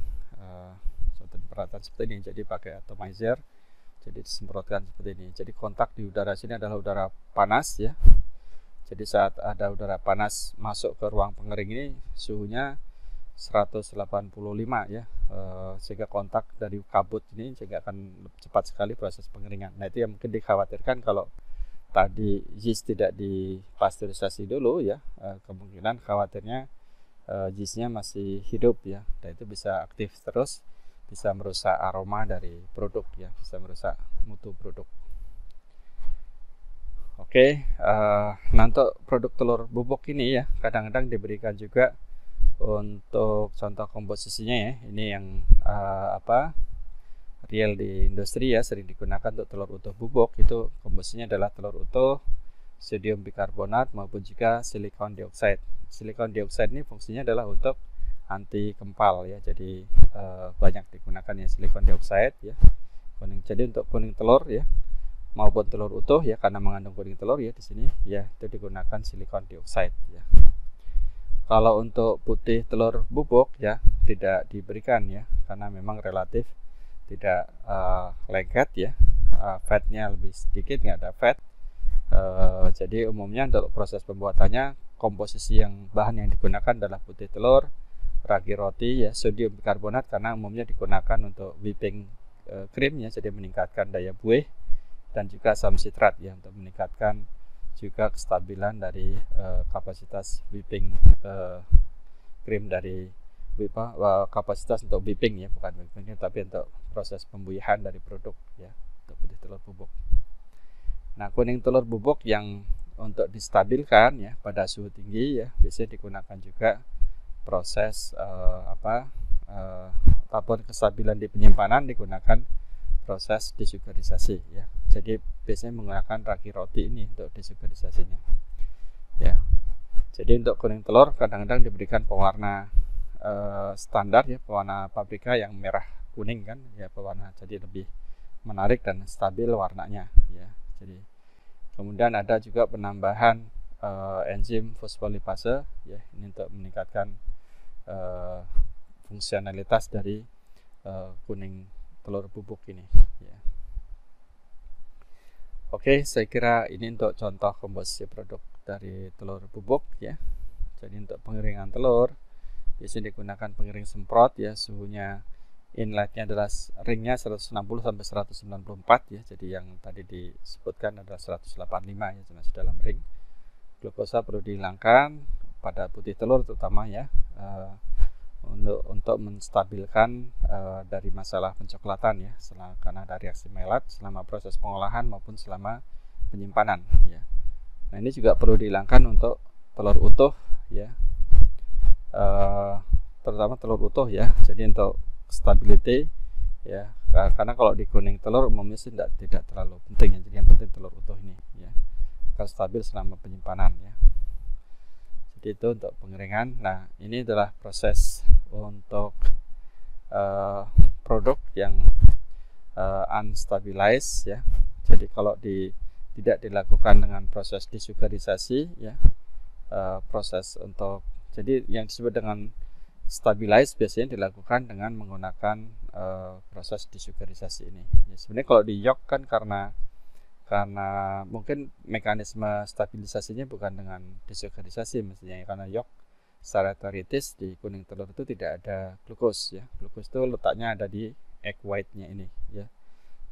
Contoh peralatan seperti ini, jadi pakai atomizer, jadi disemprotkan seperti ini. Jadi kontak di udara sini adalah udara panas ya. Jadi saat ada udara panas masuk ke ruang pengering ini, suhunya 185 ya, sehingga kontak dari kabut ini sehingga akan cepat sekali proses pengeringan. Nah itu yang mungkin dikhawatirkan kalau tadi yeast tidak dipasteurisasi dulu ya, kemungkinan khawatirnya yeastnya masih hidup ya, dan itu bisa aktif terus, bisa merusak aroma dari produk ya, bisa merusak mutu produk. Oke, nah untuk produk telur bubuk ini ya, kadang-kadang diberikan juga untuk contoh komposisinya ya. Ini yang real di industri ya, sering digunakan untuk telur utuh bubuk. Itu komposisinya adalah telur utuh, sodium bikarbonat maupun juga silikon dioksida. Silikon dioksida ini fungsinya adalah untuk anti kempal ya, jadi banyak digunakan ya silikon dioksida ya. kuning. Jadi untuk kuning telur ya maupun telur utuh ya, karena mengandung kuning telur ya di sini ya, itu digunakan silikon dioksida ya. Kalau untuk putih telur bubuk ya tidak diberikan ya, karena memang relatif tidak lengket ya, fatnya lebih sedikit, nggak ada fat. Jadi umumnya untuk proses pembuatannya komposisi bahan yang digunakan adalah putih telur, ragi roti ya, sodium bikarbonat karena umumnya digunakan untuk whipping cream ya, jadi meningkatkan daya buih, dan juga asam sitrat ya untuk meningkatkan juga kestabilan dari kapasitas whipping cream dari kapasitas untuk whipping ya, bukan whipping tapi untuk proses pembuihan dari produk ya untuk putih telur bubuk. Nah, kuning telur bubuk yang untuk distabilkan ya pada suhu tinggi ya biasanya digunakan juga proses ataupun kestabilan di penyimpanan digunakan proses desugarisasi ya. Jadi biasanya menggunakan ragi roti ini untuk desugarisasinya ya. Jadi untuk kuning telur kadang-kadang diberikan pewarna standar ya, pewarna paprika yang merah kuning kan ya, pewarna jadi lebih menarik dan stabil warnanya ya. Jadi kemudian ada juga penambahan enzim fosfolipase ya, ini untuk meningkatkan fungsionalitas dari kuning telur bubuk ini ya. Oke, saya kira ini untuk contoh komposisi produk dari telur bubuk ya. Jadi untuk pengeringan telur biasanya digunakan pengering semprot ya, suhunya inletnya adalah ringnya 160 sampai 194 ya. Jadi yang tadi disebutkan adalah 185 ya, masih dalam ring. Glukosa perlu dihilangkan pada putih telur terutama ya, untuk menstabilkan dari masalah pencoklatan ya, karena ada reaksi Maillard selama proses pengolahan maupun selama penyimpanan ya. Nah, ini juga perlu dihilangkan untuk telur utuh ya, terutama telur utuh ya. Jadi untuk stability ya, karena kalau di kuning telur umumnya sih tidak terlalu penting ya. Jadi yang penting telur utuh ini ya akan stabil selama penyimpanan ya. Jadi itu untuk pengeringan. Nah, ini adalah proses untuk produk yang unstabilized ya. Jadi kalau tidak dilakukan dengan proses desugarisasi ya, proses untuk, jadi yang disebut dengan stabilized biasanya dilakukan dengan menggunakan proses desugarisasi ini ya. Sebenarnya kalau di yok kan karena mungkin mekanisme stabilisasinya bukan dengan desugarisasi mestinya ya, karena yok secara teoritis di kuning telur itu tidak ada glukos ya. Glukos itu letaknya ada di egg white-nya ini ya.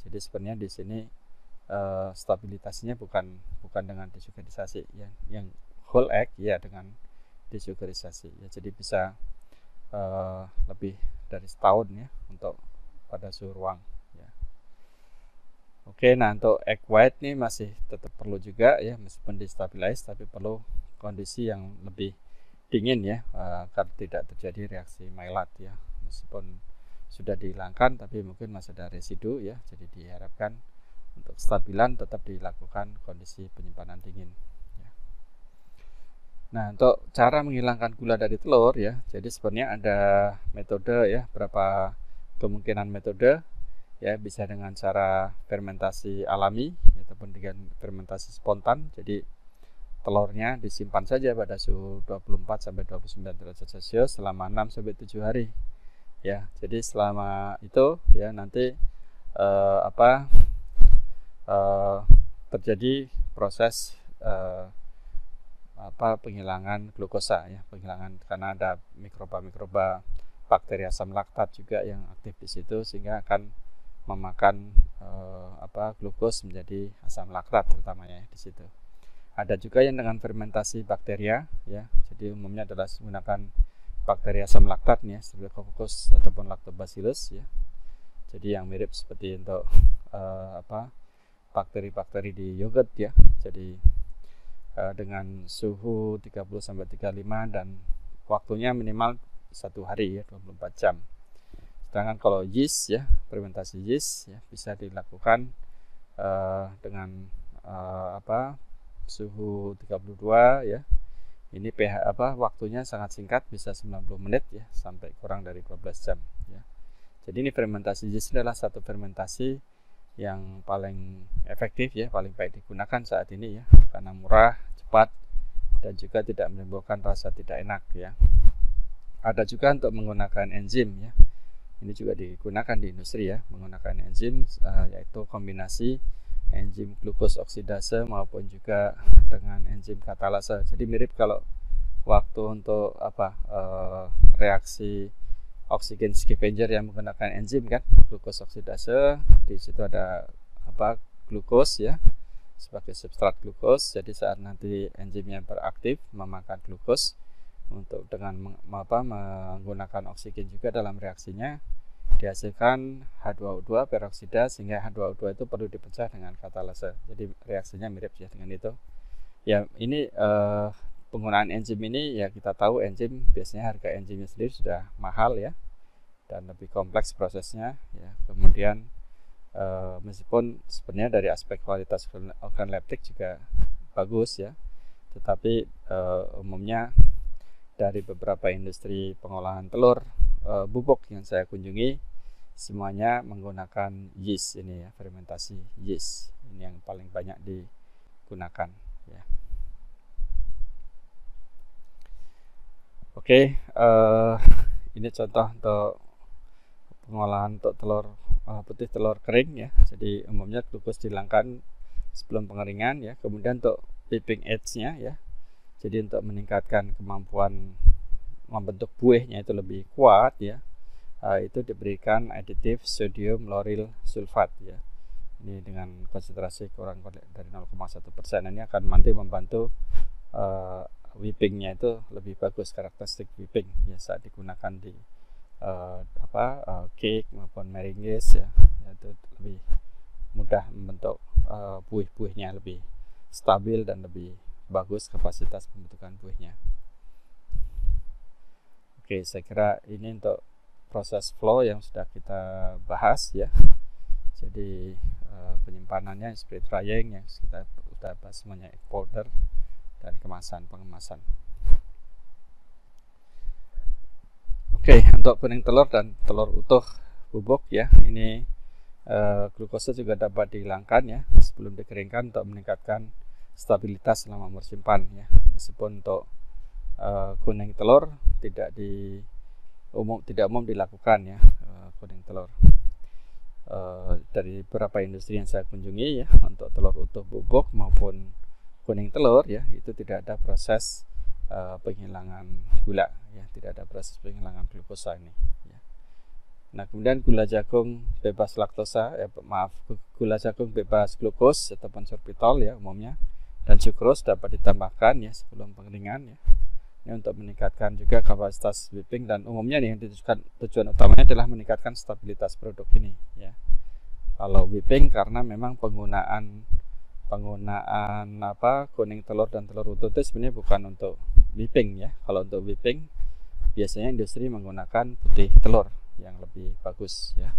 Jadi sebenarnya di sini stabilitasnya bukan dengan desugarisasi ya. Yang whole egg ya dengan desugarisasi ya. Jadi bisa lebih dari setahun ya untuk pada suhu ruang ya. Oke, nah untuk egg white nih masih tetap perlu juga ya, meskipun destabilize tapi perlu kondisi yang lebih dingin ya, agar tidak terjadi reaksi Maillard ya. Meskipun sudah dihilangkan tapi mungkin masih ada residu ya, jadi diharapkan untuk stabilan tetap dilakukan kondisi penyimpanan dingin ya. Nah, untuk cara menghilangkan gula dari telur ya, jadi sebenarnya ada metode ya, berapa kemungkinan metode ya, bisa dengan cara fermentasi alami ataupun dengan fermentasi spontan. Jadi telurnya disimpan saja pada suhu 24 sampai 29 derajat Celcius selama 6 sampai 7 hari. Ya, jadi selama itu ya nanti terjadi proses penghilangan glukosa ya, penghilangan karena ada mikroba bakteri asam laktat juga yang aktif di situ sehingga akan memakan glukos menjadi asam laktat terutamanya di situ. Ada juga yang dengan fermentasi bakteria ya. Jadi umumnya adalah menggunakan bakteri asam laktat ya, Staphylococcus ataupun Lactobacillus ya. Jadi yang mirip seperti untuk bakteri-bakteri di yogurt ya. Jadi dengan suhu 30 sampai 35 dan waktunya minimal 1 hari ya, 24 jam. Sedangkan kalau yeast ya, fermentasi yeast ya bisa dilakukan dengan suhu 32 ya. Ini waktunya sangat singkat, bisa 90 menit ya sampai kurang dari 12 jam ya. Jadi ini fermentasi yeast adalah satu fermentasi yang paling efektif ya, paling baik digunakan saat ini ya, karena murah, cepat, dan juga tidak menimbulkan rasa tidak enak ya. Ada juga untuk menggunakan enzim ya. Ini juga digunakan di industri ya, menggunakan enzim yaitu kombinasi enzim glukos oksidase maupun juga dengan enzim katalase. Jadi mirip kalau waktu untuk reaksi oksigen scavenger yang menggunakan enzim kan, glukos oksidase, di situ ada glukos ya sebagai substrat glukos. Jadi saat nanti enzimnya beraktif memakan glukos untuk dengan menggunakan oksigen juga dalam reaksinya, dihasilkan H2O2 peroksida, sehingga H2O2 itu perlu dipecah dengan katalase. Jadi reaksinya mirip ya dengan itu. Ya ini penggunaan enzim ini ya, kita tahu enzim biasanya harga enzimnya sendiri sudah mahal ya, dan lebih kompleks prosesnya ya. Kemudian meskipun sebenarnya dari aspek kualitas organoleptik juga bagus ya, tetapi umumnya dari beberapa industri pengolahan telur bubuk yang saya kunjungi, semuanya menggunakan yeast ini ya, fermentasi yeast ini yang paling banyak digunakan ya. Oke, ini contoh untuk pengolahan untuk telur putih telur kering ya. Jadi umumnya glukos dihilangkan sebelum pengeringan ya. Kemudian untuk piping age-nya ya, jadi untuk meningkatkan kemampuan membentuk buihnya itu lebih kuat ya, itu diberikan aditif sodium lauryl sulfat ya. Ini dengan konsentrasi kurang dari 0,1%. Ini akan nanti membantu whippingnya itu lebih bagus, karakteristik whipping ya saat digunakan di cake maupun meringues ya, itu lebih mudah membentuk buih-buihnya, lebih stabil dan lebih bagus kapasitas pembentukan buihnya. Oke, saya kira ini untuk proses flow yang sudah kita bahas ya. Jadi penyimpanannya seperti drying yang kita sudah bahas semuanya, powder dan pengemasan. Oke, untuk kuning telur dan telur utuh bubuk ya, ini glukosa juga dapat dihilangkan ya sebelum dikeringkan untuk meningkatkan stabilitas selama bersimpan ya. Meskipun untuk kuning telur tidak umum dilakukan ya, kuning telur. Dari beberapa industri yang saya kunjungi ya, untuk telur utuh bubuk maupun kuning telur ya, itu tidak ada proses penghilangan gula ya, tidak ada proses penghilangan glukosa ini ya. Nah, kemudian gula jagung bebas laktosa gula jagung bebas glukos ataupun sorbitol ya umumnya, dan sukros dapat ditambahkan ya sebelum pengeringan ya. Ini untuk meningkatkan juga kapasitas whipping, dan umumnya nih yang tujuan utamanya adalah meningkatkan stabilitas produk ini ya. Kalau whipping karena memang penggunaan kuning telur dan telur utuh itu sebenarnya bukan untuk whipping ya. Kalau untuk whipping biasanya industri menggunakan putih telur yang lebih bagus ya.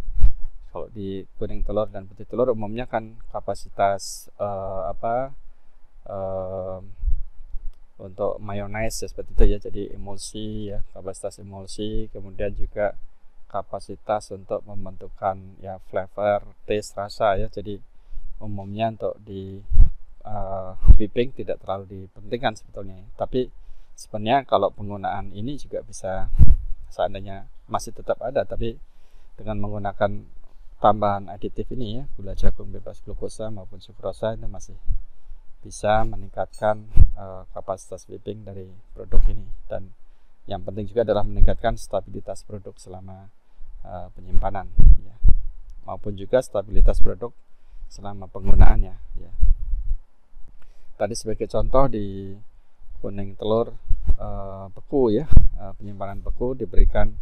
Kalau di kuning telur dan putih telur umumnya kan kapasitas untuk mayonnaise seperti itu ya, jadi emulsi ya, kapasitas emulsi, kemudian juga kapasitas untuk membentukkan ya flavor, taste, rasa ya. Jadi umumnya untuk di whipping tidak terlalu dipentingkan sebetulnya ya. Tapi sebenarnya kalau penggunaan ini juga bisa, seandainya masih tetap ada, tapi dengan menggunakan tambahan aditif ini ya, gula jagung bebas glukosa maupun sukrosa, itu masih bisa meningkatkan kapasitas whipping dari produk ini. Dan yang penting juga adalah meningkatkan stabilitas produk selama penyimpanan ya, maupun juga stabilitas produk selama penggunaannya ya. Tadi sebagai contoh di kuning telur beku ya, penyimpanan beku diberikan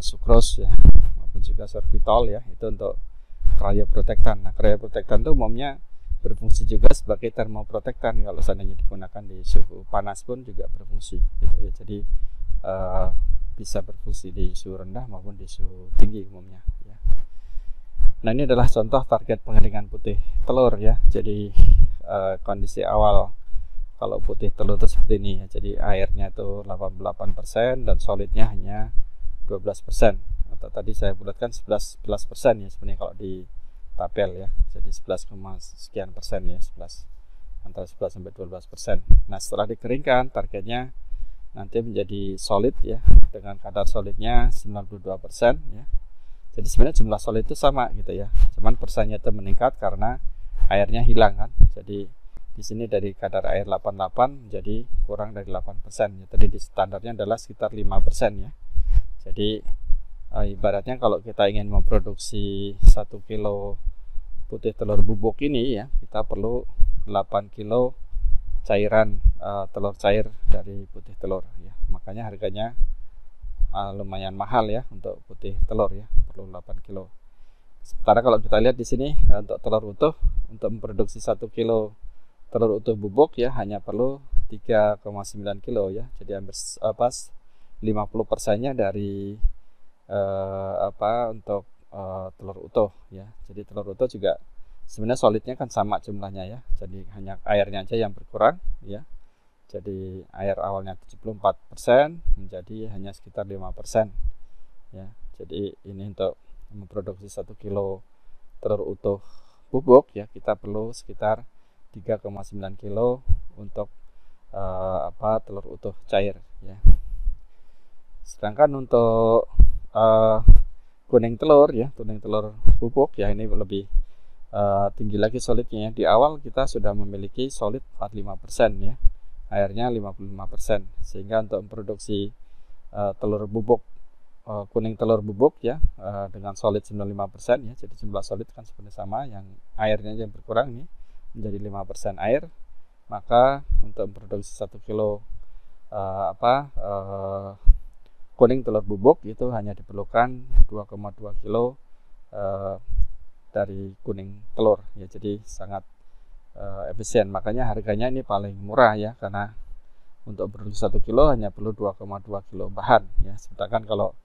sukros ya, maupun juga sorbitol ya, itu untuk cryoprotectant. Nah, cryoprotectant itu umumnya berfungsi juga sebagai termoprotektan, kalau seandainya digunakan di suhu panas pun juga berfungsi gitu ya. Jadi bisa berfungsi di suhu rendah maupun di suhu tinggi umumnya ya. Nah, ini adalah contoh target pengeringan putih telur ya. Jadi kondisi awal kalau putih telur itu seperti ini ya. Jadi airnya itu 88% dan solidnya hanya 12%. Atau tadi saya bulatkan 11% ya sebenarnya kalau di tabel ya. Jadi 11, sekian persen ya, 11, antara 11 sampai 12%. Nah, setelah dikeringkan targetnya nanti menjadi solid ya, dengan kadar solidnya 92% ya. Jadi sebenarnya jumlah solid itu sama gitu ya, cuman persennya itu meningkat karena airnya hilang kan. Jadi di sini dari kadar air 88 menjadi kurang dari 8% ya. Tadi di standarnya adalah sekitar 5% ya. Jadi ibaratnya kalau kita ingin memproduksi 1 kilo putih telur bubuk ini ya, kita perlu 8 kilo cairan telur cair dari putih telur ya. Makanya harganya lumayan mahal ya untuk putih telur ya, perlu 8 kilo. Sementara kalau kita lihat di sini untuk telur utuh, untuk memproduksi 1 kilo telur utuh bubuk ya hanya perlu 3,9 kilo ya. Jadi hampir 50%-nya dari untuk telur utuh ya. Jadi telur utuh juga sebenarnya solidnya kan sama jumlahnya ya. Jadi hanya airnya aja yang berkurang ya. Jadi air awalnya 74% menjadi hanya sekitar 5% ya. Jadi ini untuk memproduksi 1 kilo telur utuh bubuk ya, kita perlu sekitar 3,9 kilo untuk telur utuh cair ya. Sedangkan untuk kuning telur ya, kuning telur bubuk ya, ini lebih tinggi lagi solidnya ya. Di awal kita sudah memiliki solid 45% ya, airnya 55%, sehingga untuk memproduksi telur bubuk, kuning telur bubuk ya, dengan solid 95% ya, jadi jumlah solid kan sebenarnya sama, yang airnya yang berkurang nih menjadi 5% air, maka untuk memproduksi 1 kilo kuning telur bubuk itu hanya diperlukan 2,2 kilo dari kuning telur ya. Jadi sangat efisien, makanya harganya ini paling murah ya, karena untuk produksi 1 kilo hanya perlu 2,2 kilo bahan ya. Sedangkan kalau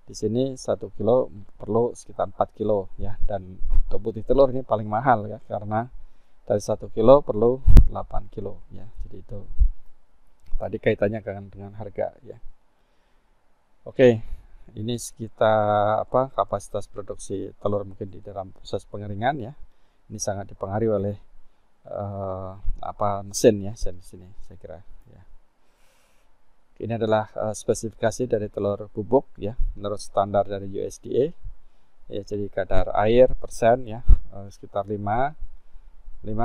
di sini 1 kilo perlu sekitar 4 kilo ya. Dan untuk putih telur ini paling mahal ya, karena dari 1 kilo perlu 8 kilo ya. Jadi itu tadi kaitannya dengan harga ya. Oke, ini sekitar kapasitas produksi telur mungkin di dalam proses pengeringan ya. Ini sangat dipengaruhi oleh mesin ya, mesin di sini saya kira ya. Ini adalah spesifikasi dari telur bubuk ya, menurut standar dari USDA ya. Jadi kadar air persen ya sekitar 5,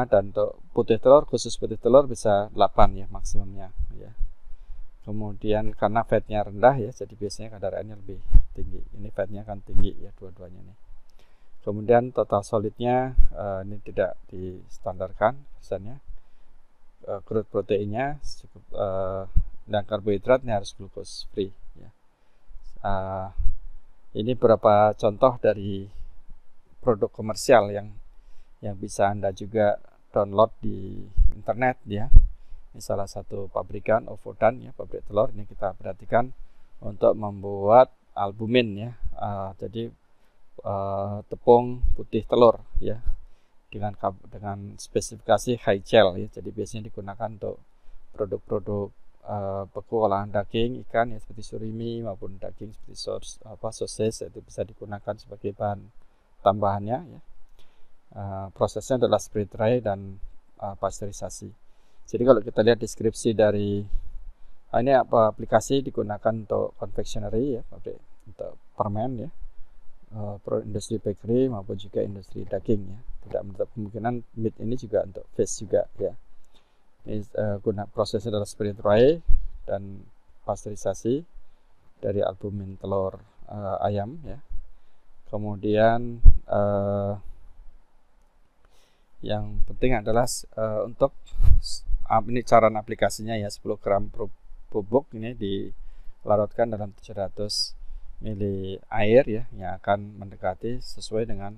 dan untuk putih telur, khusus putih telur bisa 8 ya maksimumnya ya. Kemudian karena fatnya rendah ya, jadi biasanya kadar airnya lebih tinggi. Ini fatnya kan tinggi ya, dua-duanya nih. Kemudian total solidnya ini tidak distandarkan persennya. Crude proteinnya cukup, dan karbohidratnya harus glucose free ya. Ini beberapa contoh dari produk komersial yang bisa Anda juga download di internet ya. Ini salah satu pabrikan Ovodan ya, pabrik telur. Ini kita perhatikan untuk membuat albumin ya. Jadi tepung putih telur ya, dengan spesifikasi high gel ya. Jadi biasanya digunakan untuk produk-produk beku olahan daging ikan ya, seperti surimi maupun daging seperti sosis, itu bisa digunakan sebagai bahan tambahannya ya. Prosesnya adalah spray dry dan pasteurisasi. Jadi kalau kita lihat deskripsi dari ini aplikasi digunakan untuk confectionery ya, untuk permen ya, industri bakery maupun juga industri daging ya. Tidak menutup kemungkinan meat ini juga untuk fish juga ya. Ini prosesnya adalah spray dry dan pasteurisasi dari albumin telur ayam ya. Kemudian yang penting adalah untuk ini cara aplikasinya ya, 10 gram bubuk ini dilarutkan dalam 700 ml air ya, yang akan mendekati sesuai dengan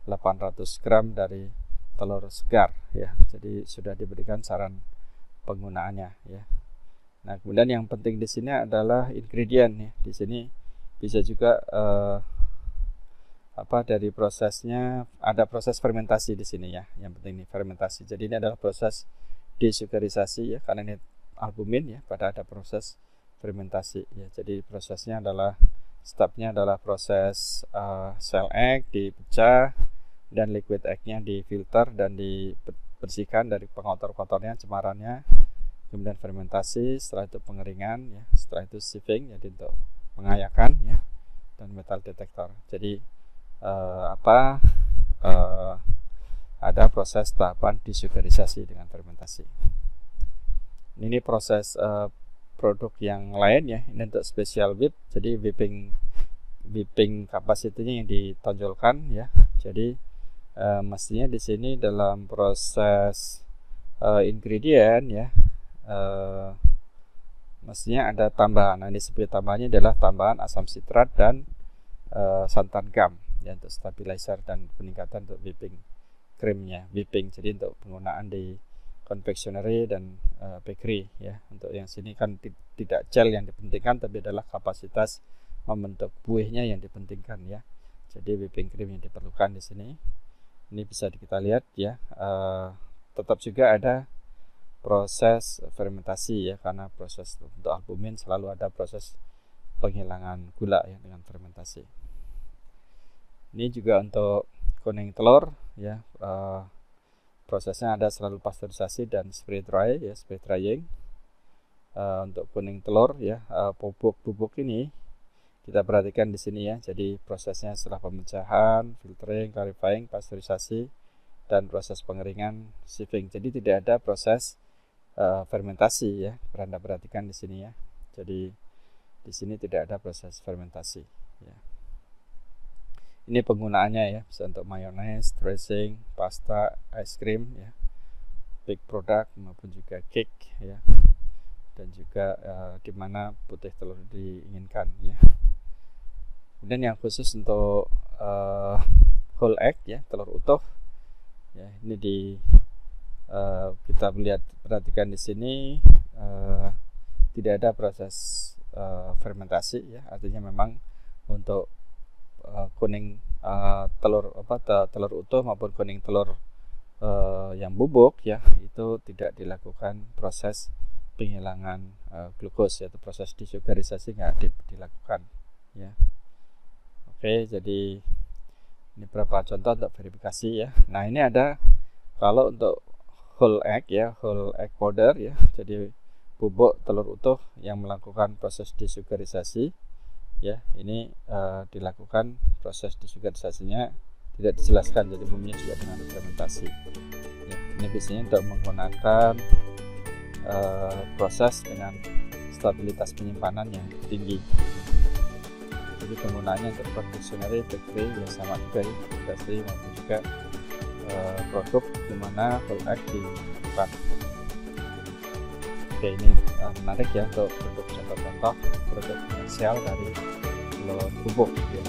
800 gram dari telur segar ya. Jadi sudah diberikan saran penggunaannya ya. Nah, kemudian yang penting di sini adalah ingredient ya. Di sini bisa juga dari prosesnya, ada proses fermentasi di sini ya. Yang penting ini fermentasi. Jadi ini adalah proses desugarisasi ya, karena ini albumin ya, pada ada proses fermentasi ya. Jadi prosesnya adalah, stepnya adalah proses cell egg dipecah, dan liquid egg-nya difilter dan dibersihkan dari pengotor-kotornya, cemarannya, kemudian fermentasi, setelah itu pengeringan ya, setelah itu sieving jadi untuk pengayakan ya, dan metal detektor. Jadi ada proses tahapan disugarisasi dengan fermentasi. Ini proses produk yang lain ya, ini untuk special whip, jadi whipping kapasitinya yang ditonjolkan ya. Jadi mestinya di sini dalam proses ingredient ya, mestinya ada tambahan. Nah, ini sebagai tambahannya adalah tambahan asam sitrat dan santan gum ya, untuk stabilizer dan peningkatan untuk whipping krimnya, whipping. Jadi untuk penggunaan di confectionery dan bakery ya. Untuk yang sini kan tidak gel yang dipentingkan, tapi adalah kapasitas membentuk buihnya yang dipentingkan ya. Jadi whipping cream yang diperlukan di sini. Ini bisa kita lihat ya. Tetap juga ada proses fermentasi ya, karena proses untuk albumin selalu ada proses penghilangan gula ya dengan fermentasi. Ini juga untuk kuning telur ya, prosesnya ada selalu pasteurisasi dan spray dry ya, spray drying. Untuk kuning telur ya, bubuk ini kita perhatikan di sini ya. Jadi prosesnya setelah pemecahan, filtering, clarifying, pasteurisasi, dan proses pengeringan, sieving. Jadi tidak ada proses fermentasi ya. Anda perhatikan di sini ya. Jadi di sini tidak ada proses fermentasi ya. Ini penggunaannya ya, bisa untuk mayonnaise, dressing, pasta, ice cream ya, bake product maupun juga cake ya, dan juga di mana putih telur diinginkan ya. Kemudian yang khusus untuk whole egg ya, telur utuh ya, ini kita melihat, perhatikan di sini tidak ada proses fermentasi ya, artinya memang untuk kuning telur utuh maupun kuning telur yang bubuk ya, itu tidak dilakukan proses penghilangan glukos, yaitu proses disugarisasi nggak dilakukan ya. Oke, jadi ini beberapa contoh untuk verifikasi ya. Nah, ini ada kalau untuk whole egg ya, whole egg powder ya, jadi bubuk telur utuh yang melakukan proses disugarisasi ya, ini dilakukan proses disugarisasinya tidak dijelaskan, jadi umumnya juga dengan fermentasi ya. Ini biasanya untuk menggunakan proses dengan stabilitas penyimpanan yang tinggi. Jadi penggunaannya untuk confectionery, bakery ya, sama juga ya, industri maupun juga produk dimana whole egg dilakukan. Oke, ini menarik ya untuk produk contoh-contoh produk komersial dari telur bubuk ya.